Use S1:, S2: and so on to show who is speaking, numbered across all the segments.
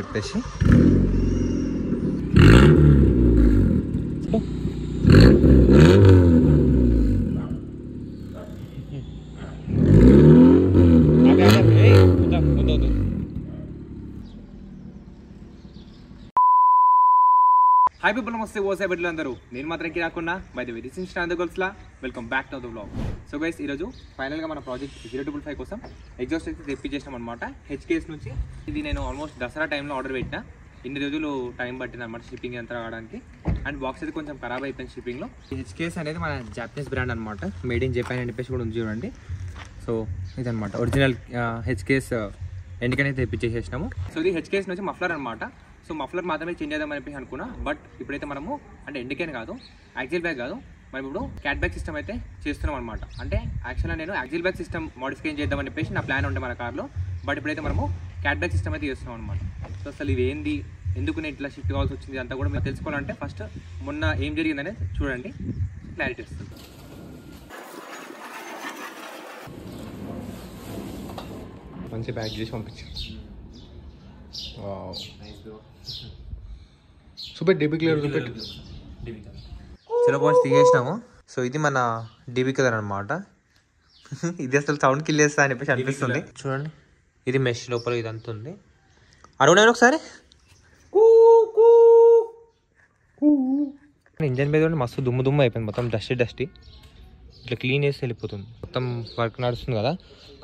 S1: చెప్పేసి hi people, నమస్తే. ఓసే బిడ్డలు అందరూ, నేను మాత్రం రాకుండా by the way this is శ్రాంత గోల్స్లా. Welcome back to the vlog. So guys, ఈరోజు ఫైనల్గా మన ప్రాజెక్ట్ 055 కోసం ఎగ్జాస్ట్ అయితే తెప్పించేసినాం అనమాట హెచ్కేఎస్ నుంచి. ఇది నేను ఆల్మోస్ట్ దసరా టైంలో ఆర్డర్ పెట్టిన. ఇన్ని రోజులు టైం పట్టింది అనమాట షిప్పింగ్ అంతా రావడానికి. అండ్ బాక్స్ అయితే కొంచెం ఖరాబ్ అయిపోయింది షిప్పింగ్లో. హెచ్కేఎస్ అనేది మన జాపనీస్ బ్రాండ్ అనమాట, మేడ్ ఇన్ జపాన్ అని చెప్పేసి కూడా ఉంది చూడండి. సో ఇదనమాట ఒరిజినల్ హెచ్కేఎస్ ఎండికైతే తెప్పించేసేసినాము. సో ఇది హెచ్కేఎస్ నుంచి మఫ్లర్ అనమాట. సో మఫ్లర్ మాత్రమే చేంజ్ చేద్దామని చెప్పేసి అనుకున్నా. బట్ ఇప్పుడైతే మనము అంటే ఎండికేన్ కాదు, యాక్సిల్ బ్యాగ్ కాదు, మనం ఇప్పుడు క్యాట్ బ్యాగ్ సిస్టమ్ అయితే చేస్తున్నాం అనమాట. అంటే యాక్చువల్గా నేను యాక్సిల్ బ్యాగ్ సిస్టమ్ మోడిఫికేషన్ చేద్దామని చెప్పేసి నా ప్లాన్ ఉండే మన కార్లో. బట్ ఇప్పుడైతే మనము క్యాట్ బ్యాగ్ సిస్టమ్ అయితే చేస్తున్నాం అనమాట. సో అసలు ఇది ఏంది, ఎందుకు నేను ఇట్లా షిఫ్ట్ కావాల్సి వచ్చింది అంతా కూడా మీరు తెలుసుకోవాలంటే ఫస్ట్ మొన్న ఏం జరిగిందనే చూడండి, క్లారిటీ వస్తుంది. మంచి బ్యాగ్ చేసి పంపించాను. సూపర్ డీబీ కలర్ చలో బాస్ తీసేసినాము. సో ఇది మన డీబీ కలర్ అనమాట. ఇది అసలు సౌండ్ కిల్ చేస్తా అని చెప్పేసి అనిపిస్తుంది. చూడండి, ఇది మెష్ లోపల ఇదంతా ఉంది. అరుణాను ఒకసారి ఇంజన్ మీద మస్తు దుమ్ము దుమ్ము అయిపోయింది, మొత్తం డస్టీ. ఇట్లా క్లీన్ చేసి వెళ్ళిపోతుంది. మొత్తం వర్క్ నడుస్తుంది కదా,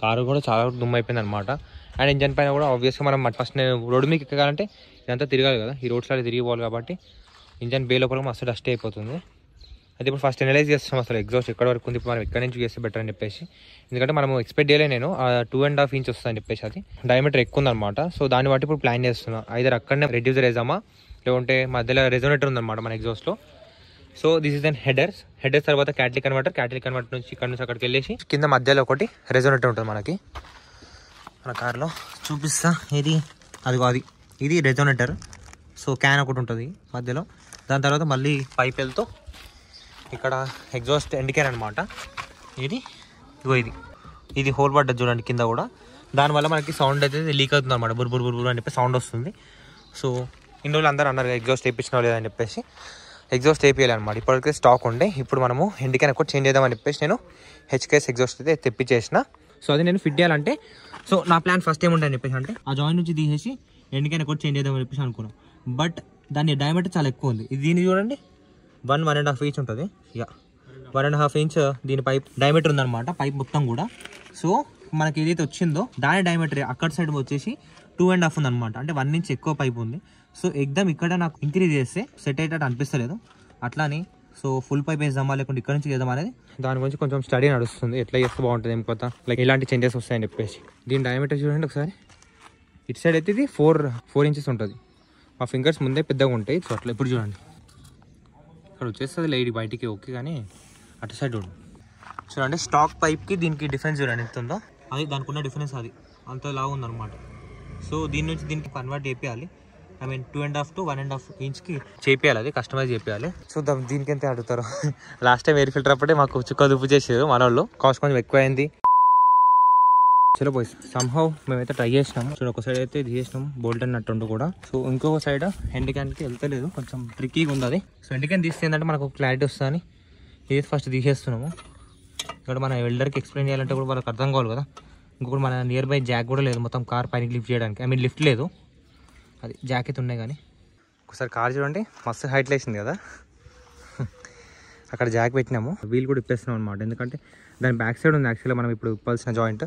S1: కారు కూడా చాలా దుమ్ము అయిపోయింది అనమాట. అండ్ ఇంజన్ పైన కూడా ఆబ్వియస్గా మనం ఫస్ట్ నేను రోడ్డు మీకు ఎక్కాలంటే ఇదంతా తిరగాలి కదా, ఈ రోడ్స్లో తిరిగిపోవాలి కాబట్టి ఇంజన్ బే లోపల మస్తు డస్ట్ అయిపోతుంది. అయితే ఇప్పుడు ఫస్ట్ ఎనలైజ్ చేస్తాం అసలు ఎగ్జాస్ట్ ఎక్కడ వరకు ఉంది, ఇప్పుడు మనం ఎక్కడి నుంచి చేస్తే బెటర్ అని చెప్పేసి. ఎందుకంటే మనం ఎక్స్పెక్ట్ చేయలే నేను 2.5 ఇంచ్ వస్తుందని చెప్పేసి, అది డయామీటర్ ఎక్కువ ఉందన్నమాట. సో దాన్ని బట్టి ఇప్పుడు ప్లాన్ చేస్తున్నాం, ఐదర్ అక్కడనే రెడ్యూసర్ వేద్దామా లేకుంటే మధ్యలో రెజోనేటర్ ఉందన్నమాట మన ఎగ్జాస్ట్లో. So this is then headers తర్వాత క్యాటలిక్ కన్వర్టర్ నుంచి ఇక్కడ నుంచి అక్కడికి వెళ్ళేసి కింద మధ్యలో ఒకటి రెజోనేటర్ ఉంటుంది మనకి. మన కార్లో చూపిస్తా, ఇది రెజోనేటర్. సో క్యాన్ ఒకటి ఉంటుంది మధ్యలో, దాని తర్వాత మళ్ళీ పైప్ వెళ్తూ ఇక్కడ ఎగ్జాస్ట్ ఎండ్ క్యాన్ అనమాట. ఇది హోల్ పడ్డది చూడండి కింద కూడా. దానివల్ల మనకి సౌండ్ అయితే లీక్ అవుతుంది అనమాట, బుర్బుర్ అని చెప్పి సౌండ్ వస్తుంది. సో ఇన్ని రోజులు అందరూ అన్నారు ఎగ్జాస్ట్ వేయించిన లేదని చెప్పేసి, ఎగ్జాస్ట్ వేయాలి అనమాట. ఇప్పటికే స్టాక్ ఉండే, ఇప్పుడు మనము ఎండ్ క్యాన్ కూడా చేంజ్ చేద్దామని చెప్పేసి నేను హెచ్కేఎస్ ఎగ్జాస్ట్ అయితే తెప్పించేసిన. సో అది నేను ఫిట్ చేయాలంటే, సో నా ప్లాన్ ఫస్ట్ ఏముంటాయని చెప్పేసి అంటే ఆ జాయింట్ నుంచి తీసేసి ఎండ్ క్యాన్ కూడా చేంజ్ చేద్దామని చెప్పేసి అనుకున్నాను. బట్ దాని డయామీటర్ చాలా ఎక్కువ ఉంది. దీన్ని చూడండి, 1.5 ఇంచ్ ఉంటుంది. 1.5 ఇంచ్ దీని పైప్ డయామీటర్ ఉందన్నమాట, పైప్ మొత్తం కూడా. సో మనకి ఏదైతే వచ్చిందో దాని డయామీటర్ అక్కడ సైడ్ వచ్చేసి 2.5 ఉందన్నమాట, అంటే 1 ఇంచ్ ఎక్కువ పైప్ ఉంది. సో ఎగ్దమ్ ఇక్కడ నాకు ఇంక్రీజ్ చేస్తే సెట్ అయ్యేటట్టు అనిపిస్తలేదు. అట్లానే సో ఫుల్ పైప్ వేద్దామా లేకుంటే ఇక్కడ నుంచి చేద్దాం అనేది దాని గురించి కొంచెం స్టడీ నడుస్తుంది, ఎట్లా చేస్తే బాగుంటుంది ఏం కొత్త లైక్ ఎలాంటి చేంజెస్ వస్తాయని చెప్పేసి. దీని డయామీటర్ చూడండి ఒకసారి, ఇటు సైడ్ అయితే ఇది 4 ఇంచెస్ ఉంటుంది. మా ఫింగర్స్ ముందే పెద్దగా ఉంటాయి. సో అట్లా ఇప్పుడు చూడండి, ఇక్కడ వచ్చేస్తుంది లేడీ బయటికి ఓకే, కానీ అటు సైడ్ చూడండి స్టాక్ పైప్కి దీనికి డిఫరెన్స్ చూడండి ఎంత ఉందో. అది దానికి ఉన్న డిఫరెన్స్ అది అంత లావు ఉందన్నమాట. సో దీని నుంచి దీనికి కన్వర్ట్ చేయాలి, 2.5 to 1.5 ఇంచ్కి చేయాలి, అది కస్టమైజ్ చేయాలి. చూద్దాం దీనికి ఎంత అడుగుతారు. లాస్ట్ టైం ఎయిర్ ఫిల్టర్ అప్పుడే మాకు చుక్క దుప్పు చేసేది మన వాళ్ళు, కాస్ట్ కొంచెం ఎక్కువ అయింది. చలో బాయ్స్, సమ్హౌ మేమైతే ట్రై చేసినాము. చూడండి ఒక సైడ్ అయితే ఇది చేసినాము బోల్ట్ అన్నట్టు కూడా. సో ఇంకొక సైడ్ ఎండ్ క్యాన్కి వెళ్తలేదు, కొంచెం ట్రిక్కీగా ఉంది అది. సో ఎండ్ క్యాన్ తీస్తే ఏంటంటే మనకు క్లారిటీ వస్తుందని ఇది ఫస్ట్ తీసేస్తున్నాము. ఇక్కడ మన వెల్డర్కి ఎక్స్ప్లెయిన్ చేయాలంటే కూడా వాళ్ళకి అర్థం కావాలి కదా. ఇంకొకటి మన నియర్ బై జాక్ కూడా లేదు, మొత్తం కార్ పైన లిఫ్ట్ చేయడానికి, లిఫ్ట్ లేదు, అది జాక్ అయితే ఉన్నాయి. కానీ ఒకసారి కార్ చూడండి మస్తు హైట్లో వేసింది కదా, అక్కడ జాక్ పెట్టినాము. వీల్ కూడా ఇప్పేస్తున్నాం అనమాట, ఎందుకంటే దాని బ్యాక్ సైడ్ ఉంది యాక్చువల్గా మనం ఇప్పుడు ఇప్పాల్సిన జాయింట్.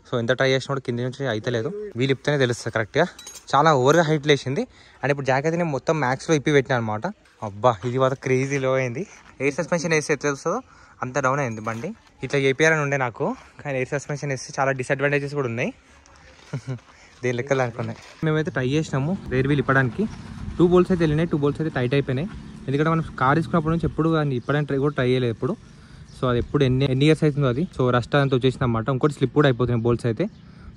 S1: సో ఎంత ట్రై చేసినా కూడా కింద నుంచి అయితే లేదు, వీల్ ఇప్పితేనే తెలుస్తుంది కరెక్ట్గా. చాలా ఓవర్గా హైట్లో వేసింది. అండ్ ఇప్పుడు జాక్ అయితే నేను మొత్తం మ్యాక్స్లో ఇప్పి పెట్టినా అనమాట. అబ్బా ఇది మాత్రం క్రేజీ లో అయింది. ఎయిర్ సస్పెన్షన్ వేస్తే ఎట్లా వస్తుందో అంత డౌన్ అయింది బండి. ఇట్లా చేయాలని ఉండే నాకు, కానీ ఎయిర్ సస్పెన్షన్ వేస్తే చాలా డిసడ్వాంటేజెస్ కూడా ఉన్నాయి. దేని లెక్కలు అనుకున్నాయి. మేమైతే ట్రై చేసినాము రేర్ వీల్ ఇప్పడానికి. 2 బోల్ట్స్ అయితే వెళ్ళినాయి, 2 బోల్ట్స్ అయితే టైట్ అయిపోయినాయి. ఎందుకంటే మనం కార్ తీసుకున్నప్పటి నుంచి ఎప్పుడు కానీ ఇప్పడానికి కూడా ట్రై చేయలేదు ఎప్పుడు. సో అది ఎప్పుడు ఎన్ని ఇయర్స్ అవుతుందో అది. సో రస్ట్ అంతా వచ్చేసింది అన్నమాట. ఇంకోటి స్లిప్ కూడా అయిపోతున్నాయి బోల్ట్స్ అయితే.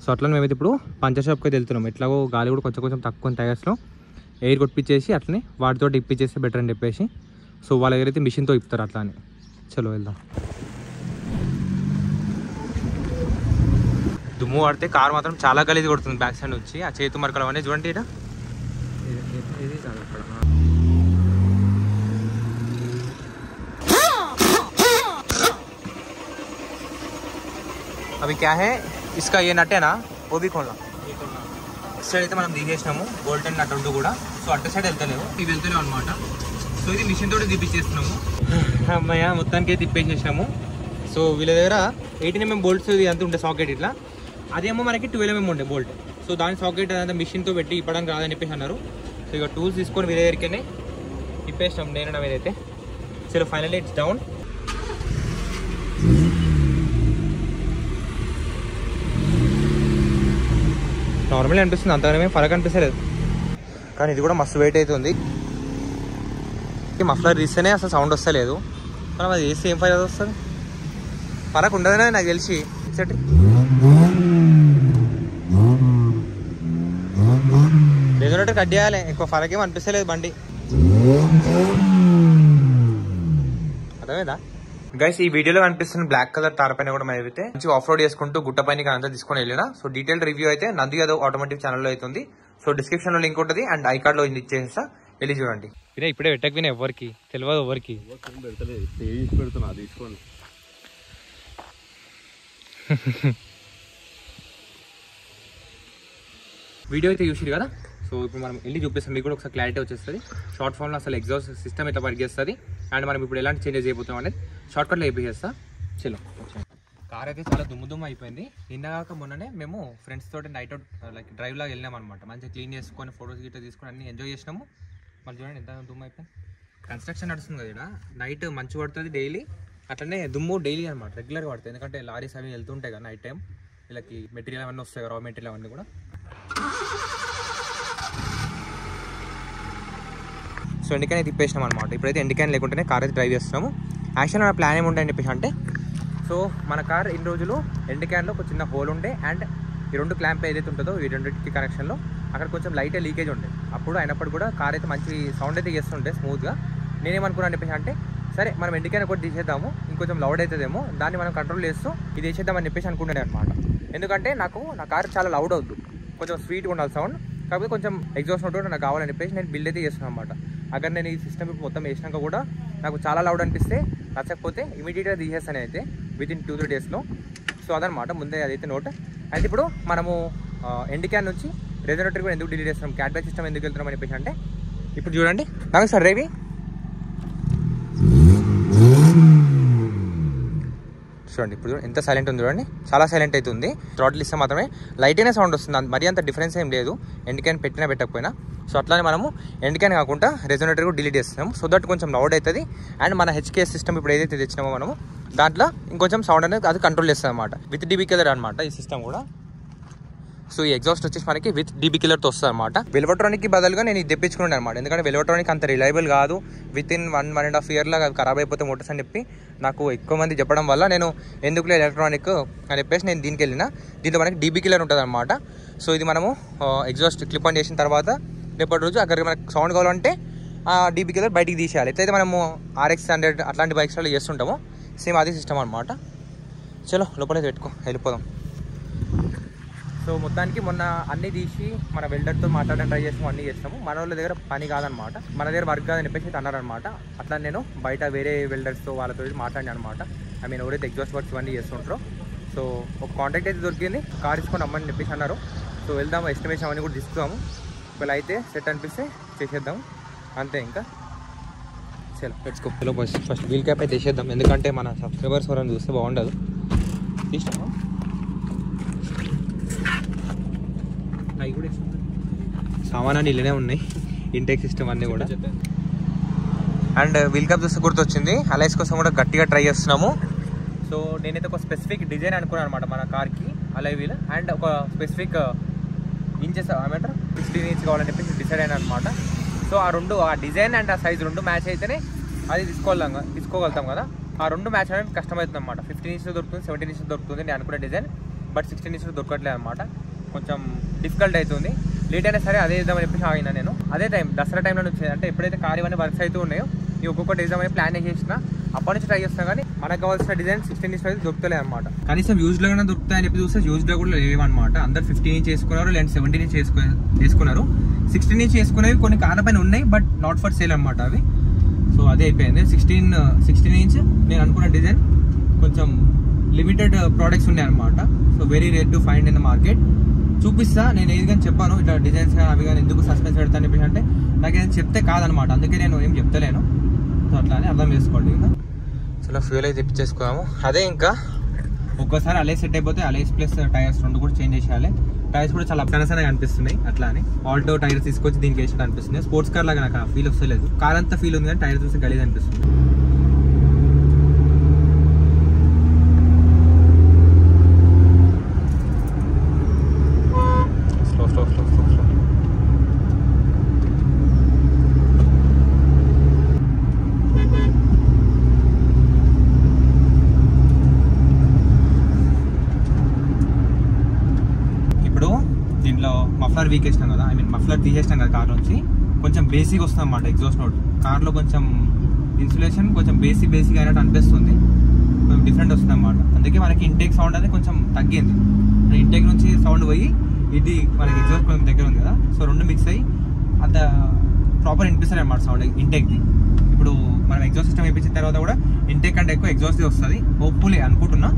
S1: సో అట్లా మేమైతే ఇప్పుడు పంచర్ షాప్కి అయితే వెళ్తున్నాం. ఎట్లాగో గాలి కూడా కొంచెం తక్కువ టైర్స్లో ఎయిర్ కొట్టించేసి అట్లనే వాటితో ఇప్పించేస్తే బెటర్ అని చెప్పేసి. సో వాళ్ళ దగ్గర అయితే మిషన్తో ఇప్పుతారు అట్లా అని. చలో వెళ్దాం. దుమ్ము పడితే కార్ మాత్రం చాలా గలీజ్ కొడుతుంది బ్యాక్ సైడ్ వచ్చి. ఆ చేతు మరకలు అనేది చూడండి, ఇక్కడ ఇది చాలు ఇక్కడ. అవి క్యా హే ఇస్కా ఏ నట్టేనా ఓ బి కొన్నా ఇటు సైడ్ అయితే మనం దిగేసినాము గోల్డెన్ నట్ రెండు కూడా. సో అటు సైడ్ వెళ్తలేవు, ఇవి వెళ్తలేవు అనమాట. సో ఇది మిషన్ తోటి తిప్పించేస్తున్నాము. అమ్మయ్య మొత్తానికి తిప్పేసేసినాము. సో వీళ్ళ దగ్గర 18mm బోల్ట్స్ అంతా ఉండే సాకెట్ ఇట్లా, అదేమో మనకి 12mm ఉండే బోల్ట్. సో దాని సాకెట్ అదంతా మిషన్తో పెట్టి ఇప్పడానికి రాదని చెప్పేసి అన్నారు. సో ఇక టూల్స్ తీసుకొని వీళ్ళ దగ్గరికనే తిప్పేసినాం నేను ఏదైతే. So finally it's down. Normal అనిపిస్తుంది, అంతగానే ఫరక్ అనిపిస్తలేదు. కానీ ఇది కూడా మస్తు వెయిట్ అవుతుంది. మఫ్లర్ తీస్తేనే అసలు సౌండ్ వస్తలేదు. మనం అది వేస్తే ఏం ఫైర్ వస్తుంది, ఫరక్ ఉండదనే నాకు తెలిసి. రెగ్యులేటర్ కట్ చేయాలి, ఎక్కువ ఫరక్ ఏం అనిపిస్తలేదు బండి. అర్థమైందా గైస్? ఈ వీడియోలో కనిపిస్తున్న బ్లాక్ కలర్ తార పైన కూడా మనం అయితే మంచి ఆఫ్ రోడ్ చేసుకుంటూ గుట్ట పైన అంతా తీసుకొని వెళ్ళినా. సో డీటెయిల్ రివ్యూ అయితే నంది యాదవ్ ఆటోమోటివ్ ఛానల్లో అవుతుంది. సో డిస్క్రిప్షన్ లో లింక్ ఉంటుంది అండ్ ఐ కార్డ్ లో ఇచ్చేస్తా, వెళ్ళి చూడండి. వినే ఇప్పుడే పెట్టక వినే ఎవరికి తెలియదు, ఎవరికి
S2: పెడుతున్నా తీసుకోండి.
S1: వీడియో అయితే చూసిరు కదా. సో ఇప్పుడు మనం వెళ్ళి చూపిస్తాం, మీకు కూడా ఒకసారి క్లారిటీ వచ్చేస్తుంది. షార్ట్ ఫామ్లో అసలు ఎగ్జాస్ట్ సిస్టమ్ ఎట్లా పనిచేస్తుంది అండ్ మనం ఇప్పుడు ఎలాంటి చేంజెస్ అయిపోతాం అనేది షార్ట్ కట్లో అయిపోయేస్తా. చలో, కార్ అయితే చాలా దుమ్ము అయిపోయింది. నిన్నగాక మొన్ననే మేము ఫ్రెండ్స్ తోటి నైట్ అవుట్ లైక్ డ్రైవ్ లాగా వెళ్ళినాం అనమాట. మంచిగా క్లీన్ చేసుకొని ఫోటోస్ గిట్ట తీసుకొని అన్ని ఎంజాయ్ చేసినాము. మళ్ళీ చూడండి ఎంత దుమ్ము అయిపోయింది. కన్స్ట్రక్షన్ నడుస్తుంది కదా ఇక్కడ, నైట్ మంచు పడుతుంది డైలీ, అట్లనే దుమ్ము డైలీ అనమాట రెగ్యులర్గా పడుతుంది. ఎందుకంటే లారీస్ అవి వెళ్తుంటాయి కదా నైట్ టైం, వీళ్ళకి మెటీరియల్ అవన్నీ వస్తాయి కదా, రా మెటీరియల్ అవన్నీ కూడా. సో ఎండికాయని తిప్పేసినాం అనమాట. ఇప్పుడైతే ఎండికాయని లేకుంటేనే కార్ అయితే డ్రైవ్ చేస్తున్నాము. యాక్చువల్గా నా ప్లాన్ ఏముంటాయని చెప్పేసి అంటే, సో మన కార్ ఇన్ని రోజులు ఎండికాయన్లో ఒక చిన్న హోల్ ఉండే అండ్ ఈ రెండు క్లాంప్ ఏదైతే ఉంటుందో ఈ రెండింటికి కనెక్షన్లో అక్కడ కొంచెం లైట్ లీకేజ్ ఉండే. అప్పుడు అయినప్పుడు కూడా కార్ అయితే మంచి సౌండ్ అయితే చేస్తుంటే స్మూత్గా. నేనేమనుకున్నాను చెప్పేసి అంటే, సరే మనం ఎండికాయని ఒకటి తీసేద్దాము, ఇంకొంచెం లౌడ్ అవుతుందేమో, దాన్ని మనం కంట్రోల్ చేస్తూ ఇది వేసేద్దామని చెప్పేసి అనుకున్నాను అనమాట. ఎందుకంటే నా కార్ చాలా లౌడ్ అవుతుంది, కొంచెం స్వీట్గా ఉండాలి సౌండ్, కాకపోతే కొంచెం ఎగ్జాస్ట్ నోట్ నాకు కావాలని చెప్పేసి నేను బిల్డ్ అయితే చేస్తున్నాను అనమాట. అక్కడ నేను ఈ సిస్టమ్ ఇప్పుడు మొత్తం వేసినాక కూడా నాకు చాలా లౌడ్ అనిపిస్తే నచ్చకపోతే ఇమీడియట్గా తీసేస్తాను అయితే వితిన్ 2-3 డేస్లో. సో అదనమాట ముందే అదైతే నోట్. అయితే ఇప్పుడు మనము ఎండికాన్ నుంచి రెజనేటర్ కూడా ఎందుకు డిలీట్ చేస్తున్నాం, క్యాట్ బ్యాక్ సిస్టమ్ ఎందుకు వెళ్తున్నాం అని చెప్పేసి అంటే, ఇప్పుడు చూడండి నాకు సార్ రేవి చూడండి, ఇప్పుడు ఎంత సైలెంట్ ఉంది చూడండి, చాలా సైలెంట్ అవుతుంది. థ్రాటిల్ ఇస్తే మాత్రమే లైట్ అయినా సౌండ్ వస్తుంది, మరీ అంత డిఫరెన్స్ ఏం లేదు ఎండికాన్ పెట్టినా పెట్టకపోయినా. సో అట్లానే మనము ఎండికాన్ కాకుండా రెజనేటర్ కూడా డిలీట్ చేస్తున్నాము, సో దట్ కొంచెం లౌడ్ అవుతుంది. అండ్ మన హెచ్కేఎస్ సిస్టమ్ ఇప్పుడు ఏదైతే తెచ్చినామో మనము దాంట్లో ఇంకొంచెం సౌండ్ అనేది అది కంట్రోల్ చేస్తుంది అనమాట. విత్ డీబీ కిల్లర్ అనమాట ఈ సిస్టమ్ కూడా. సో ఈ ఎగ్జాస్ట్ వచ్చేసి మనకి విత్ డీబీ కిల్లర్తో వస్తుంది అనమాట. వెల్వట్రానిక్ బదులుగా నేను ఇది తెప్పించుకున్నాను అనమాట. ఎందుకంటే వెల్వట్రానిక్ అంత రిలయబుల్ కాదు, వితిన్ 1.5 ఇయర్లో అది ఖరాబ్ అయిపోతే మోటార్స్ అని చెప్పి నాకు ఎక్కువ మంది చెప్పడం వల్ల నేను ఎందుకులే ఎలక్ట్రానిక్ అని చెప్పేసి నేను దీనికి వెళ్ళిన. దీంట్లో మనకి డీబీ కిల్లర్ ఉంటుంది అనమాట. సో ఇది మనము ఎగ్జాస్ట్ క్లిప్ ఆన్ చేసిన తర్వాత రేపటి రోజు అక్కడికి మనకు సౌండ్ కావాలంటే ఆ డీబీ కిల్లర్ బయటికి తీసేయాలి. ఎట్లయితే మనము RX 100 అట్లాంటి బైక్స్లో చేస్తుంటామో సేమ్ అదే సిస్టమ్ అనమాట. చలో లోపలైతే వెళ్ళిపోదాం. సో మొత్తానికి మొన్న అన్నీ తీసి మన వెల్డర్తో మాట్లాడడానికి ట్రై చేస్తాము, అన్నీ చేస్తాము. మన వాళ్ళ దగ్గర పని కాదనమాట, మన దగ్గర వర్క్ కాదని చెప్పేసి అన్నారనమాట. అట్లా నేను బయట వేరే వెల్డర్స్తో వాళ్ళతో మాట్లాడినా అనమాట. ఐ మీన్ ఎవరైతే ఎగ్జాస్ట్ వర్క్స్ ఇవన్నీ చేస్తుంటారో. సో ఒక కాంటాక్ట్ అయితే దొరికింది, కార్ తీసుకొని అమ్మని చెప్పేసి అన్నారు. సో వెళ్దాము, ఎస్టిమేషన్ అవన్నీ కూడా తీసుకుందాము. ఒకవేళ అయితే సెట్ అనిపిస్తే చేసేద్దాం అంతే. ఇంకా చలో లెట్స్ గో. చలో ఫస్ట్ వీల్ క్యాప్ అయితే వేసేద్దాం, ఎందుకంటే మన సబ్స్క్రైబర్స్ ఎవరైనా చూస్తే బాగుండదు. ఇష్టమా అవి కూడా సామాన్లు ఇల్లనే ఉన్నాయి, ఇంటెక్ సిస్టమ్ అన్నీ కూడా. అండ్ వీల్ క్యాప్ చూస్తే గుర్తొచ్చింది, అలైస్ కోసం కూడా గట్టిగా ట్రై చేస్తున్నాము. సో నేనైతే ఒక స్పెసిఫిక్ డిజైన్ అనుకున్నాను అనమాట మన కార్కి, అలై వీల్. అండ్ ఒక స్పెసిఫిక్ ఇంచెస్ ఏమంటారు 16 ఇంచ్ కావాలని చెప్పేసి డిసైడ్ అయినా అనమాట. సో ఆ డిజైన్ అండ్ ఆ సైజ్ రెండు మ్యాచ్ అయితేనే అది తీసుకోగలుగుతాం కదా. ఆ రెండు మ్యాచ్ అనేది కష్టమవుతుంది అనమాట. 15 ఇంచ్ దొరుకుతుంది, 17 ఇంచ్ దొరుకుతుంది నేను అనుకునే డిజైన్, బట్ 16 ఇంచ్ దొరకట్లేదు అనమాట. కొంచెం డిఫికల్ట్ అవుతుంది. లేట్ అయినా సరే అదే ఇద్దామని చెప్పేసి ఆగినా నేను. అదే టైం దసరా టైంలో నుంచి అంటే ఎప్పుడైతే కార్ ఇవన్నీ వర్క్స్ అయితే ఉన్నాయో ఈ ఒక్కొక్కటి ఇద్దామని ప్లాన్ చేసిన, అప్పటి నుంచి ట్రై చేస్తున్నా. కానీ మనకు కావాల్సిన డిజైన్ 16 ఇంచ్ అయితే దొరుకుతలేదు అనమాట. కనీసం యూజ్లో కూడా దొరుకుతాయని చెప్పి చూస్తే యూజ్లో కూడా లేవన్నమాట. అందరు 15 ఇంచ్ వేసుకున్నారు, లేదంటే 17 ఇంచ్ వేసుకున్నారు. 16 ఇంచ్ వేసుకునేవి కొన్ని కార్ల పైన ఉన్నాయి, బట్ నాట్ ఫర్ సేల్ అనమాట అవి. సో అదే అయిపోయింది. 16 ఇంచ్ నేను అనుకున్న డిజైన్ కొంచెం లిమిటెడ్ ప్రోడక్ట్స్ ఉన్నాయి అనమాట. So very rare to find in the market. చూపిస్తా నేను ఏది కానీ చెప్పాను, ఇట్లా డిజైన్స్ కానీ అవి కానీ ఎందుకు సస్పెన్స్ పెడతాను చెప్పేసి అంటే నాకు ఏదైనా చెప్తే కాదనమాట, అందుకే నేను ఏం చెప్తలేను. సో అట్లా అని అర్థం చేసుకోండి. ఇంకా చాలా ఫ్యూల్ అయితే తెప్పించేసుకున్నాము. అదే ఇంకా ఒక్కోసారి అలే సెట్ అయిపోతే అలేస్ ప్లస్ టైర్స్ రెండు కూడా చేంజ్ చేసేయాలి. టైర్స్ కూడా చాలా సన్నసన్నగా అనిపిస్తున్నాయి. అట్లా అని ఆల్టో టైర్స్ తీసుకొచ్చి దీనికి వేసినట్టు అనిపిస్తుంది. స్పోర్ట్స్ కార్ లాగా నాకు ఆ ఫీల్ వస్తలేదు. కార్ అంతా ఫీల్ ఉంది కానీ టైర్ చూసి గలీజ్ అనిపిస్తుంది. Slow slow slow slow slow దీంట్లో మఫ్లర్ వీక్ వేసినాం కదా, ఐ మీన్ మఫ్లర్ తీసేసినాం కదా కార్ నుంచి, కొంచెం బేసిక్ వస్తుంది అన్నమాట ఎగ్జాస్ట్ నోట్. కార్లో కొంచెం ఇన్సులేషన్ కొంచెం బేసిక్ అయినట్టు అనిపిస్తుంది, కొంచెం డిఫరెంట్ వస్తుంది అన్నమాట. అందుకే మనకి ఇంటేక్ సౌండ్ అనేది కొంచెం తగ్గింది. ఇంటేక్ నుంచి సౌండ్ పోయి ఇది మనకి ఎగ్జాస్ట్ కొంచెం దగ్గర ఉంది కదా, సో రెండు మిక్స్ అయ్యి అంత ప్రాపర్ వినిపిస్తుంది అన్నమాట సౌండ్ ఇంటేక్ది. ఇప్పుడు మనం ఎగ్జాస్ట్ సిస్టమ్ వేయించిన తర్వాత కూడా ఇంటేక్ కంటే ఎక్కువ ఎగ్జాస్ట్ వస్తుంది హోప్ఫుల్లీ అనుకుంటున్నా.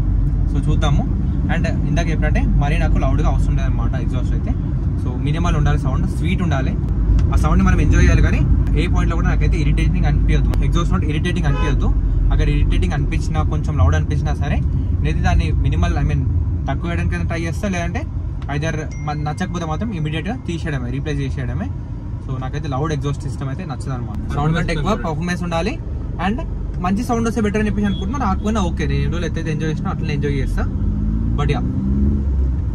S1: సో చూద్దాము. అండ్ ఇందాక చెప్పినట్టే మరీ నాకు లౌడ్గా అవసరం లేదన్నమాట ఎగ్జాస్ట్ అయితే. సో మినిమల్ ఉండాలి, సౌండ్ స్వీట్ ఉండాలి. ఆ సౌండ్ని మనం ఎంజాయ్ చేయాలి, కానీ ఏ పాయింట్లో కూడా నాకైతే ఇరిటేటింగ్ అనిపించదు. ఎగ్జాస్ట్ నోట్ ఇరిటేటింగ్ అనిపించదు. అక్కడ ఇరిటేటింగ్ అనిపించినా కొంచెం లౌడ్ అనిపించినా సరే నేను దాన్ని మినిమల్ ఐ మీన్ తక్కువ వేయడానికి ట్రై చేస్తా, లేదంటే ఐదర్ నచ్చకపోతే మాత్రం ఇమీడియట్గా తీసేయడమే, రీప్లేస్ చేసేయడమే. సో నాకైతే లౌడ్ ఎగ్జాస్ట్ సిస్టమ్ అయితే నచ్చదు అనమాట. సౌండ్ కంటే ఎక్కువ పర్ఫార్మెన్స్ ఉండాలి అండ్ మంచి సౌండ్ వస్తే బెటర్ అని చెప్పేసి అనుకుంటున్నా. నాకు ఓకే, నేను ఎన్ని రోజులు అయితే ఎంజాయ్ చేసినా అట్లా ఎంజాయ్ చేస్తా. But yeah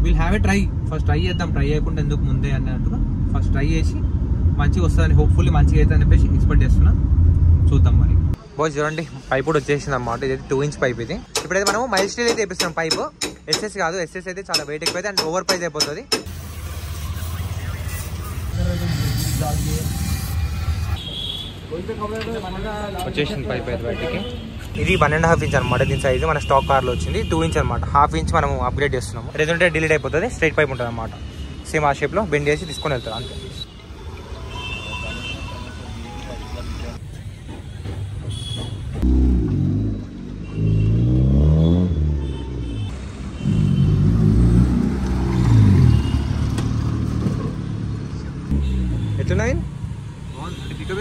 S1: will have a try. First try చేద్దాం, ట్రై చేయకుండా ఎందుకు ముందే అన్నట్టుగా ఫస్ట్ ట్రై చేసి మంచిగా వస్తుందని హోప్ఫుల్లీ మంచిగా అవుతుంది అని చెప్పేసి ఎక్స్పెక్ట్ చేస్తున్నా. చూద్దాం మరి. బాయ్స్ చూడండి, పైప్ కూడా వచ్చేసింది అన్నమాట. ఇది 2 ఇంచ్ పైప్. ఇది ఇప్పుడైతే మనం మైల్ స్టీల్ అయితే వేపిస్తున్నాం పైప్. ఎస్ఎస్ కాదు, ఎస్ఎస్ అయితే చాలా వెయిట్ ఎక్కువ అయితే అండ్ ఓవర్ ప్రైస్ అయిపోతుంది. వచ్చేసింది పైప్ అయితే బయటికి. ఇది 1.5 ఇంచ్ అనమాట దీని సైజు. మన స్టాక్ కార్లో వచ్చింది 2 ఇంచ్ అనమాట. 1/2 ఇంచ్ మనం అప్గ్రేడ్ చేస్తున్నాము. లేదంటే డిలీట్ అయిపోతుంది. స్ట్రైట్ పైప్ ఉంటుంది అనమాట. సేమ్ ఆ షేప్లో బెండ్ చేసి తీసుకొని వెళ్తారు అంతే. ఎట్లున్నాయి?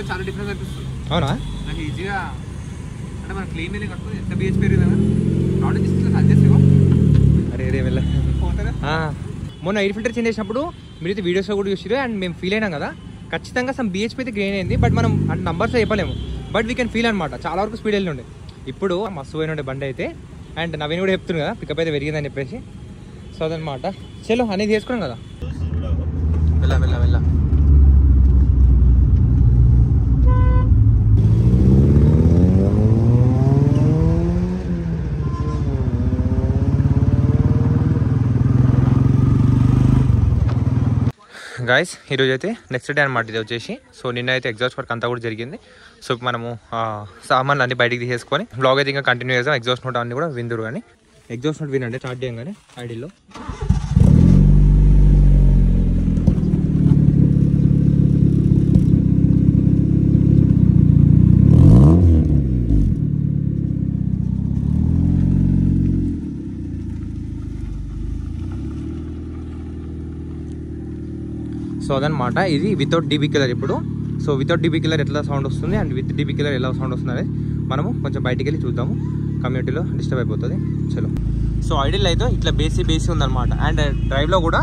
S1: చాలా డిఫరెన్స్ అనిపిస్తుంది. అవునా? నాకు ఈజీగా అంటే మన క్లీన్ మీద కట్టుకుని ఎంత బిహెచ్ పెరిగిందా అరే రే వెళ్ళ. మొన్న ఎయిర్ ఫిల్టర్ చేంజ్ చేసినప్పుడు మీరైతే వీడియోస్లో కూడా చూసారు అండ్ మేము ఫీల్ అయినాం కదా, ఖచ్చితంగా సమ్ బిహెచ్పి అయితే గెయిన్ అయింది. బట్ మనం అంటే నంబర్స్ చెప్పలేము, బట్ వీ కెన్ ఫీల్ అనమాట. చాలా వరకు స్పీడ్ వెళ్ళి ఉండే. ఇప్పుడు మస్తు పోయిన ఉండే బండి అయితే. అండ్ నవీన్ కూడా చెప్తున్నాను కదా పికప్ అయితే పెరిగిందని చెప్పేసి. సో అదనమాట. చలో అనేది చేసుకున్నాం కదా, వెళ్ళా వెళ్ళా వెళ్ళా. గాయస్ ఈరోజు అయితే నెక్స్ట్ డే అనమాట ఇది వచ్చేసి. సో నిన్న అయితే ఎగ్జాస్ట్ వర్క్ అంతా కూడా జరిగింది. సో మనము సామాన్లు అన్ని బయటికి తీసేసుకొని బ్లాగ్ అయితే ఇంకా కంటిన్యూ చేద్దాం. ఎగ్జాస్ట్ నోట్ అన్ని కూడా విందురు కానీ ఎగ్జాస్ట్ నోట్ వినండి స్టార్ట్ చేయగానే ఐడిలో. సో అదనమాట ఇది వితౌట్ డీబీ కిల్లర్ ఇప్పుడు. సో వితౌట్ డీబీ కిల్లర్ ఎట్లా సౌండ్ వస్తుంది అండ్ విత్ డీబీ కిల్లర్ ఎలా సౌండ్ వస్తుంది అనేది మనము కొంచెం బయటికి వెళ్ళి చూద్దాము. కమ్యూనిటీలో డిస్టర్బ్ అయిపోతుంది. చలో. సో ఐడియల్ అయితే ఇట్లా బేసీ ఉందన్నమాట. అండ్ డ్రైవ్లో కూడా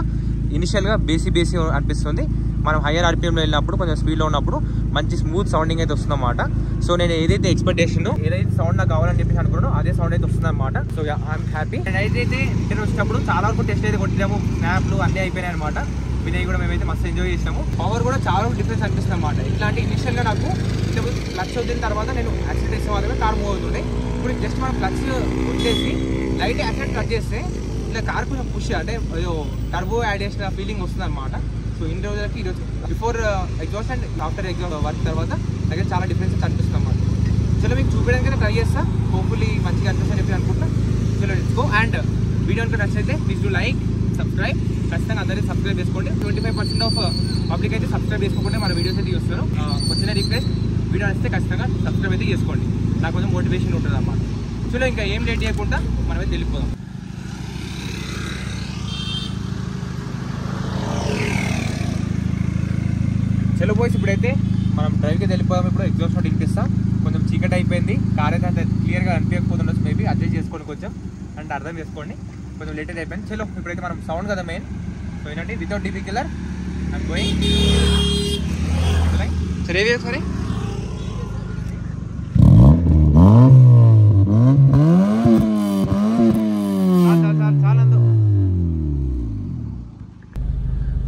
S1: ఇనిషియల్గా బేసీ అనిపిస్తుంది. మనం హయ్యర్ ఆర్పిఎంలో వెళ్ళినప్పుడు కొంచెం స్పీడ్లో ఉన్నప్పుడు మంచి స్మూత్ సౌండింగ్ అయితే వస్తుందన్నమాట. సో నేను ఏదైతే ఎక్స్పెక్టేషన్ ఏదైతే సౌండ్ నాకు కావాలని చెప్పేసి అనుకున్నానో అదే సౌండ్ అయితే వస్తుందన్నమాట. So I'm happy. అండ్ అయితే రిటర్న్ వచ్చినప్పుడు చాలా వరకు టెస్ట్ అయితే కొట్టినాము, స్నాప్లు అన్నీ అయిపోయినాయి అనమాట. వినయ్ కూడా మేమైతే మస్తు ఎంజాయ్ చేసాము. పవర్ కూడా చాలా డిఫరెన్స్ అనిపిస్తుంది అనమాట. ఇట్లాంటి ఇనిషియల్గా నాకు క్లచ్ వదిలిన తర్వాత నేను యాక్సిడెంట్ చేసే వాళ్ళమే కార్ మూవ్ అవుతుంది. ఇప్పుడు జస్ట్ మనం క్లచ్ వచ్చేసి లైట్ యాక్సిడెంట్ కట్ చేస్తే ఇలా కార్ కొంచెం పుష్ అంటే టర్బో యాడ్ చేసిన ఫీలింగ్ వస్తుంది అనమాట. సో ఇన్ని రోజులకి ఈరోజు before exhaust and after exhaust work తర్వాత దగ్గర చాలా డిఫరెన్సెస్ అనిపిస్తుంది అన్నమాట. చలో మీకు చూపించడానికి ట్రై చేస్తా. హోప్ఫుల్లీ మంచిగా అనిపిస్తుంది చెప్పి అనుకుంటున్నా. చలో లెట్స్ గో. అండ్ వీడియో కనుక నచ్చితే ప్లీజ్ డూ లైక్, సబ్స్క్రైబ్. ఖచ్చితంగా అందరికీ సబ్స్క్రైబ్ చేసుకోండి. 25% ఆఫ్ పబ్లిక్ అయితే సబ్స్క్రైబ్ చేసుకోకుండా మన వీడియోస్ అయితే చూస్తారు. వచ్చిన రిక్వెస్ట్, వీడియో వస్తే ఖచ్చితంగా సబ్స్క్రైబ్ అయితే చేసుకోండి, నాకు కొంచెం మోటివేషన్ ఉంటుంది అన్నమాట. చలో ఇంకా ఏం లేట్ చేయకుండా మనమైతే వెళ్ళిపోదాం. చలో బాయ్స్, ఇప్పుడైతే మనం డ్రైవ్కి వెళ్ళిపోదాం. ఇప్పుడు ఎగ్జాస్ట్ నోట్ వినిపిస్తాం. కొంచెం చీకటి అయిపోయింది, కార్ అయితే అంత క్లియర్గా అనిపించకపోతుండొచ్చు, మేబీ అడ్జస్ట్ చేసుకోండి కొంచెం, అంటే అర్థం చేసుకోండి, కొంచెం లేట్ అయితే అయిపోయింది. చలో ఇప్పుడైతే మనం సౌండ్ కదా మెయిన్. సో ఏంటంటే without DP killer I'm going. సరే సరే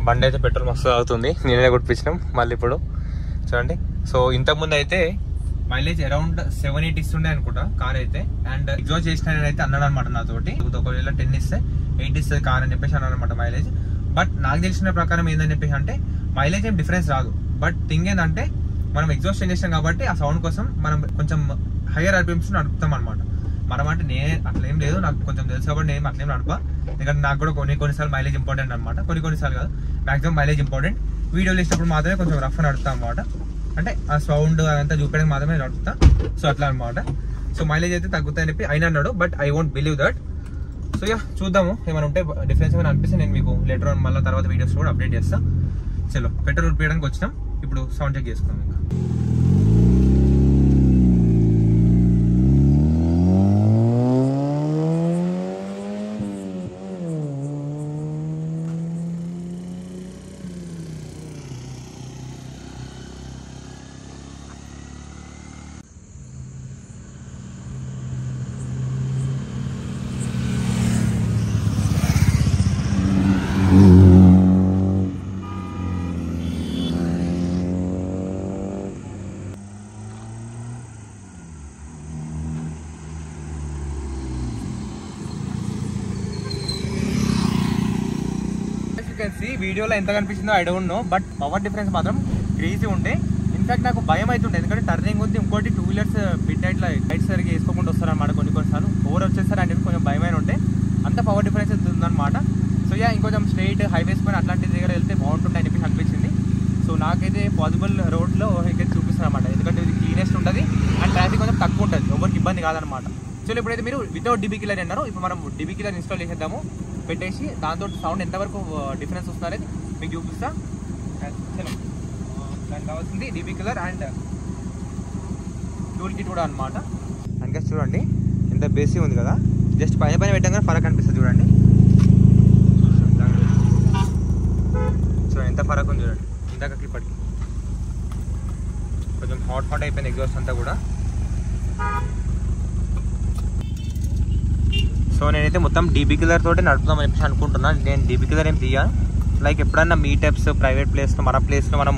S1: బండి అయితే పెట్రోల్ మస్తు అవుతుంది, నేనే కొట్టించినాం మళ్ళీ ఇప్పుడు చూడండి. సో ఇంతకుముందు అయితే మైలేజ్ అరౌండ్ 7-8 ఇస్తుండే అనుకుంటా కార్ అయితే. అండ్ ఎగ్జాస్ట్ చేసిన అయితే అన్నాడు అనమాట నాతోటి, ఒకవేళ 10 ఇస్తే 8 ఇస్తుంది కార్ అని చెప్పేసి అన్నాడు అనమాట మైలేజ్. బట్ నాకు తెలిసిన ప్రకారం ఏందని చెప్పేసి అంటే మైలేజ్ ఏం డిఫరెన్స్ రాదు. బట్ థింగ్ ఏంటంటే మనం ఎగ్జాస్ట్ చేసాం కాబట్టి ఆ సౌండ్ కోసం మనం కొంచెం హైయర్ ఆర్పిఎమ్స్ నడుపుతాం అనమాట. మనం అంటే నేను అట్లా ఏం లేదు, నాకు కొంచెం తెలుసు కాబట్టి నేను అట్లేం నడపా. ఎందుకంటే నాకు కూడా కొన్నిసార్లు మైలేజ్ ఇంపార్టెంట్ అనమాట, కొన్నిసార్లు కాదు, మాక్సిమం మైలేజ్ ఇంపార్టెంట్. వీడియోలు ఇచ్చినప్పుడు మాత్రమే కొంచెం రఫ్ నడుపుతాం అనమాట, అంటే ఆ సౌండ్ అదంతా చూపించడానికి మాత్రమే నడుపుతా. సో అట్లా అనమాట. సో మైలేజ్ అయితే తగ్గుతాయని చెప్పి ఆయన అన్నాడు, but I won't believe that. So yeah చూద్దాము, ఏమైనా ఉంటే డిఫరెన్స్ ఏమైనా అనిపిస్తే నేను మీకు లేటర్ ఆన్ మళ్ళీ తర్వాత వీడియోస్ కూడా అప్డేట్ చేస్తా. చలో పెట్రోల్ ఉడిపించడానికి వచ్చినాం, ఇప్పుడు సౌండ్ చెక్ చేసుకున్నాం. ఇంకా వీడియోలో ఎంత కనిపిస్తుందో I don't know, but power difference మాత్రం క్రేజీ ఉంటే. ఇన్ఫాక్ట్ నాకు భయం అవుతుండే, ఎందుకంటే టర్నింగ్ ఉంది, ఇంకోటి 2 వీలర్స్ మిడ్ నైట్లో లైట్స్ సరిగ్గా వేసుకోకుండా వస్తారనమాట కొన్నిసార్లు, ఓవర్ వచ్చేస్తారు అంటే కొంచెం భయమైన ఉంటే. అంత పవర్ డిఫరెన్స్ ఉందన్నమాట. సో యా ఇంకొంచెం స్ట్రైట్ హైవేస్ పైన అట్లాంటి దగ్గర వెళ్తే బాగుంటుంది అని చెప్పి అనిపించింది. సో నాకైతే పాసిబుల్ రోడ్లో అయితే చూపిస్తాను అనమాట, ఎందుకంటే ఇది క్లీనెస్ట్ ఉంటుంది అండ్ ట్రాఫిక్ కొంచెం తక్కువ ఉంటుంది, ఎవరికి ఇబ్బంది కాదనమాట. సో ఇప్పుడైతే మీరు వితౌట్ డీబీ కిల్లర్ అన్నారు, ఇప్పుడు మనం డీబీ కిల్లర్ ఇన్స్టాల్ చేసేద్దాము, పెట్టేసి దాంతో సౌండ్ ఎంతవరకు డిఫరెన్స్ వస్తుందనేది మీకు చూపిస్తా. దానికి కావాల్సింది DB killer and tool kit కూడా అనమాట. అందుకే చూడండి ఎంత బేసిక్ ఉంది కదా, జస్ట్ పైన పెట్టగానే ఫరక్ అనిపిస్తుంది చూడండి. చూడండి ఎంత ఫరక్ ఉంది చూడండి, ఇందాక ఇప్పటికి కొంచెం హాట్ అయిపోయింది ఎగ్జాస్ట్ అంతా కూడా. సో నేనైతే మొత్తం డీబీ కిల్లర్ తోటి నడుపుదాం అని చెప్పేసి అనుకుంటున్నాను. నేను డీబీ కిల్లర్ ఏం తీయాలి, లైక్ ఎప్పుడన్నా మీటప్స్ ప్రైవేట్ ప్లేస్లో మన ప్లేస్లో మనం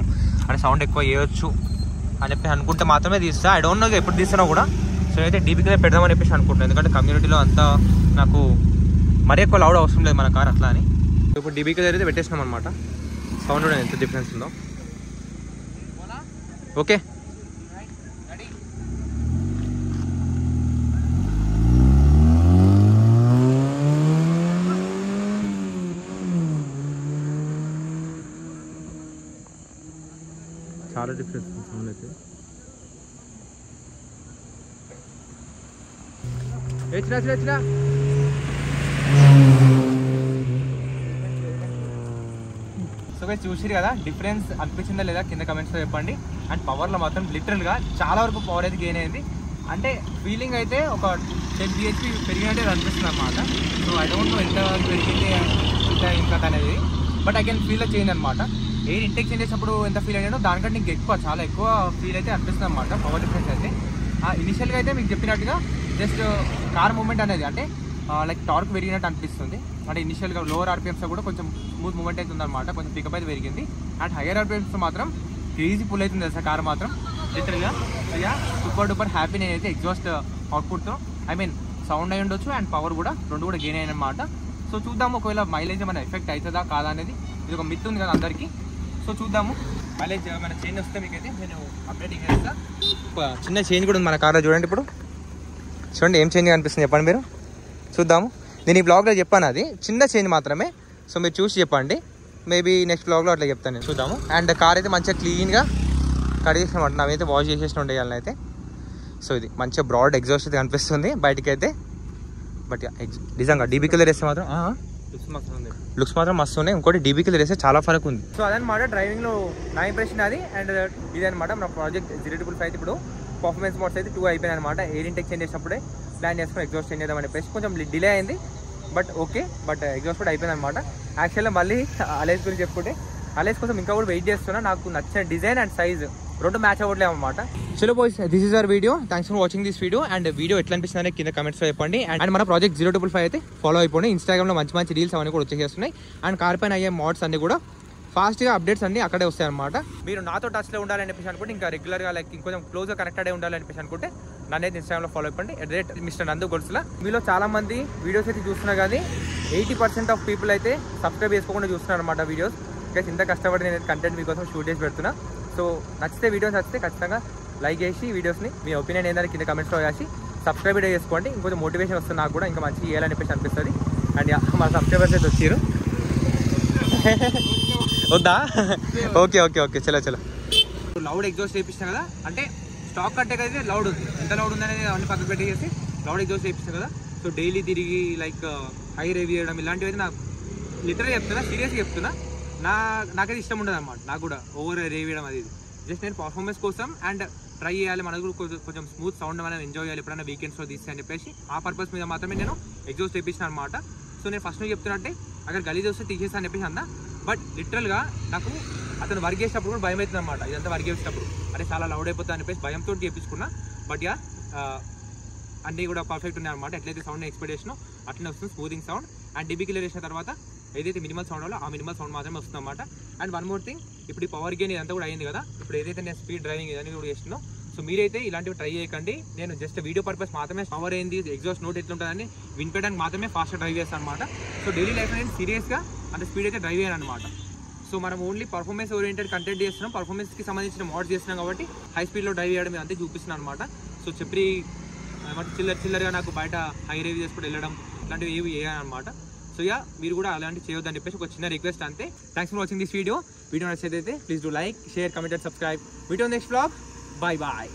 S1: అంటే సౌండ్ ఎక్కువ చేయొచ్చు అని చెప్పి అనుకుంటే మాత్రమే తీస్తా. ఐ డోంట్ నో ఎప్పుడు తీస్తానో కూడా. సో అయితే డీబీ కిల్లర్ పెడదామని చెప్పేసి అనుకుంటున్నాను, ఎందుకంటే కమ్యూనిటీలో అంతా నాకు మరీ ఎక్కువ లౌడ్ అవసరం లేదు మన కార్ అట్లా అని. ఇప్పుడు డీబీ కిల్లర్ అయితే పెట్టేసినాం అనమాట. సౌండ్ కూడా ఎంత డిఫరెన్స్ ఉందో. ఓకే చాలా డిఫరెన్స్ సౌండ్ అయితే. వచ్చినా సో గైస్ చూసిరు కదా, డిఫరెన్స్ అనిపించిందా లేదా కింద కమెంట్స్లో చెప్పండి. అండ్ పవర్లో మాత్రం లిటరల్గా చాలా వరకు పవర్ అయితే గెయిన్ అయింది. అంటే ఫీలింగ్ అయితే ఒక 10 bhp పెరిగినట్టే అనిపిస్తుంది అనమాట. సో ఐ డోంట్ నో ఎంత పెరిగింది ఇంకా అనేది, but I can feel the change అనమాట. ఎయిర్ ఇంటెక్ చేంజ్ చేసినప్పుడు ఎంత ఫీల్ అయ్యానో దానికంటే ఇంకా ఎక్కువ, చాలా ఎక్కువ ఫీల్ అయితే అనిపిస్తుంది అనమాట పవర్ డిఫరెన్స్ అయితే. ఇనిషియల్గా అయితే మీకు చెప్పినట్టుగా జస్ట్ కార్ మూమెంట్ అనేది అంటే లైక్ టార్క్ పెరిగినట్టు అనిపిస్తుంది. అంటే ఇనిషియల్గా లోవర్ ఆర్పిఎమ్స్లో కూడా కొంచెం స్మూత్ మూమెంట్ అయితే ఉందన్నమాట, కొంచెం పికప్ అయితే పెరిగింది. అండ్ హైయర్ ఆర్పిఎమ్స్ మాత్రం క్రేజీ పుల్ అవుతుంది తెలుసా కార్ మాత్రం లిటరల్గా. సూపర్ డూపర్ హ్యాపీ నేనైతే ఎగ్జాస్ట్ అవుట్పుట్తో, ఐ మీన్ సౌండ్ అయి ఉండొచ్చు అండ్ పవర్ కూడా రెండు కూడా గెయిన్ అయ్యానమాట. సో చూద్దాము ఒకవేళ మైలేజ్ ఏమైనా ఎఫెక్ట్ అవుతుందా కాదా అనేది. ఇది ఒక మిత్ ఉంది కదా అందరికీ. సో చూద్దాము మైలేజ్ ఏమైనా చేంజ్ వస్తే మీకైతే నేను అప్డేటింగ్ చేస్తా. చిన్న చేంజ్ కూడా ఉంది మన కార్లో చూడండి. ఇప్పుడు చూడండి ఏం చేంజ్ అనిపిస్తుంది చెప్పండి మీరు, చూద్దాము. నేను ఈ బ్లాగ్లో చెప్పాను, అది చిన్న చేంజ్ మాత్రమే. సో మీరు చూసి చెప్పండి, మేబీ నెక్స్ట్ బ్లాగ్లో అట్లా చెప్తాను నేను, చూద్దాము. అండ్ కార్ అయితే మంచిగా క్లీన్గా కడిగేసినమాట, నావైతే వాష్ చేసేసిన ఉండేయాలని అయితే. సో ఇది మంచిగా బ్రాడ్ ఎగ్జాస్ట్ అయితే కనిపిస్తుంది బయటికి అయితే. బట్ నిజంగా డీబీ కలర్ వేస్తే మాత్రం లుక్స్ మాత్రం మస్తు ఉన్నాయి. ఇంకోటి డీబీ కలర్ వేస్తే చాలా ఫరక్ ఉంది. సో అదనమాట డ్రైవింగ్లో నా ఇంప్రెషన్ అది. అండ్ ఇదనమాట మన ప్రాజెక్ట్ 055. ఇప్పుడు పర్ఫార్మెన్స్ మోడ్స్ అయితే 2 అయిపోయినాయి అనమాట. ఎయిర్ ఇంటెక్ చేంజ్ చేసినప్పుడే ప్లాన్ చేసుకుని ఎగ్జాస్ట్ చేంజ్ చేద్దామని చెప్పేసి కొంచెం డిలే అయింది, బట్ ఓకే. బట్ ఎగ్జాస్ట్ కూడా అయిపోయింది అనమాట. యాక్చువల్గా మళ్ళీ అలైస్ గురించి చెప్పుకుంటే, అలైస్ కోసం ఇంకా కూడా వెయిట్ చేస్తున్నా. నాకు నచ్చిన డిజైన్ అండ్ సైజ్ రెండు మ్యాచ్ అవ్వట్లేము అనమాట. చలో boys, this is our video. Thanks for watching this video. And video ఎట్లా అనిపిస్తుంది కింద కమెంట్స్లో చెప్పండి. అండ్ మన ప్రాజెక్ట్ 055 అయితే ఫాలో అయిపోండి. ఇన్స్టాగ్రామ్లో మంచి మంచి రీల్స్ అవన్నీ కూడా వచ్చేస్తున్నాయి. అండ్ కార్ పైన అయ్యే మోడ్స్ అన్ని కూడా ఫాస్ట్గా అప్డేట్స్ అన్ని అక్కడే వస్తాయి అనమాట. మీరు నాతో టచ్లో ఉండాలని చెప్పేసి అనుకుంటే, ఇంకా రెగ్యులర్గా లైక్ ఇంకొంచెం క్లోజ్గా కనెక్టెడ్ ఉండాలని చెప్పేసి అనుకుంటే నన్నైతే ఇన్స్టాగ్రామ్లో ఫాలో అయిపోండి. @Mr. Nandu Golsla. మీలో చాలా మంది వీడియోస్ అయితే చూస్తున్నారు, కానీ 80% ఆఫ్ పీపుల్ అయితే సబ్స్క్రైబ్ చేసుకోకుండా చూస్తున్నారు అనమాట వీడియోస్. ఇంకా ఇంత కష్టపడి నేను కంటెంట్ మీకోసం షూట్ చేసి పెడుతున్నా. సో నచ్చితే వీడియోస్ నచ్చితే ఖచ్చితంగా లైక్ చేసి వీడియోస్ని మీ ఒపీనియన్ ఏంటంటే కింద కమెంట్స్లో రాసి సబ్స్క్రైబ్ చేసుకోండి. ఇంకొంచెం మోటివేషన్ వస్తుంది నాకు కూడా, ఇంకా మంచి చేయాలని చెప్పేసి అనిపిస్తుంది. అండ్ మా సబ్స్క్రైబర్స్ అయితే వచ్చారు. వద్దా? ఓకే ఓకే ఓకే, చలో చలో. లౌడ్ ఎగ్జాస్ట్ చేయించిన కదా, అంటే స్టాక్ కట్టే అయితే లౌడ్ ఉంది. ఎంత లౌడ్ ఉంది అనేది అన్ని పక్కన పెట్టేసి లౌడ్ ఎగ్జాస్ట్ చేయించిన కదా. సో డైలీ తిరిగి లైక్ హై రేవ్ చేయడం ఇలాంటివి అయితే నాకు లిటరల్గా చెప్తున్నా, సీరియస్గా చెప్తున్నా, నాకైతే ఇష్టం ఉండదు అనమాట. నాకు కూడా ఓవర్ రేవ్ చేయడం అది జస్ట్ నేను పర్ఫార్మెన్స్ కోసం అండ్ ట్రై చేయాలి, మనకు కూడా కొంచెం స్మూత్ సౌండ్ మనం ఎంజాయ్ చేయాలి ఎప్పుడైనా వీకెండ్స్లో తీస్తే అని చెప్పేసి ఆ పర్పస్ మీద మాత్రమే నేను ఎగ్జాస్ట్ చేయించిన అనమాట. సో నేను ఫస్ట్ నుంచి చెప్తున్నట్టే అక్కడ గలీజ్ వస్తే తీసేస్తా అని చెప్పేసి అన్నా. బట్ లిటరల్గా నాకు అతను వర్క్ చేసినప్పుడు కూడా భయం అవుతుంది అనమాట. ఇదంతా వర్క్ చేసినప్పుడు అంటే చాలా లౌడ్ అయిపోతుంది అని చెప్పేసి భయంతో చేయించుకున్నా. బట్ యా అన్నీ కూడా పర్ఫెక్ట్ ఉన్నాయి అనమాట. ఎట్లయితే సౌండ్ ఎక్స్పెక్ట్ చేసినో అట్లనే వస్తుంది, smoothing sound. And DB killer చేసిన తర్వాత ఏదైతే మినిమల్ సౌండ్ వల్ల ఆ మినిమల్ సౌండ్ మాత్రమే వస్తుంది అనమాట. అండ్ వన్ మోర్ థింగ్, ఇప్పుడు ఈ పవర్ గెయిన్ ఇదంతా కూడా అయింది కదా, ఇప్పుడు ఏదైతే నేను స్పీడ్ డ్రైవింగ్ ఇవన్నీ కూడా చేస్తున్నాను. సో మీరైతే ఇలాంటివి ట్రై చేయకండి. నేను జస్ట్ వీడియో పర్పస్ మాత్రమే పవర్ అయింది, ఎగ్జాస్ట్ నోట్ ఎట్లుంటుందని వినిపించడానికి మాత్రమే ఫాస్ట్గా డ్రైవ్ చేస్తాను అనమాట. సో డైలీ లైఫ్ నేను సీరియస్గా అంత స్పీడ్ అయితే డ్రైవ్ చేయను అనమాట. సో మనం ఓన్లీ పర్ఫార్మెన్స్ ఓరియంటెడ్ కంటెంట్ చేస్తున్నాం, పర్ఫార్మెన్స్కి సంబంధించిన మోడ్స్ చేస్తున్నాం కాబట్టి హై స్పీడ్లో డ్రైవ్ చేయడం అంతే చూపిస్తున్నాను అనమాట. సో చెప్పి చిల్లరగా నాకు బయట హై రేవ్ చేసుకుంటూ వెళ్ళడం ఇలాంటివి ఏవి చేయను అనమాట. సో యా, మీరు కూడా అలాంటివి చేయొద్దని చెప్పేసి ఒక చిన్న రిక్వెస్ట్ అంతే. Thanks for watching this video. Video నచ్చితే please do like, share, comment and subscribe. Video next blog. Bye bye.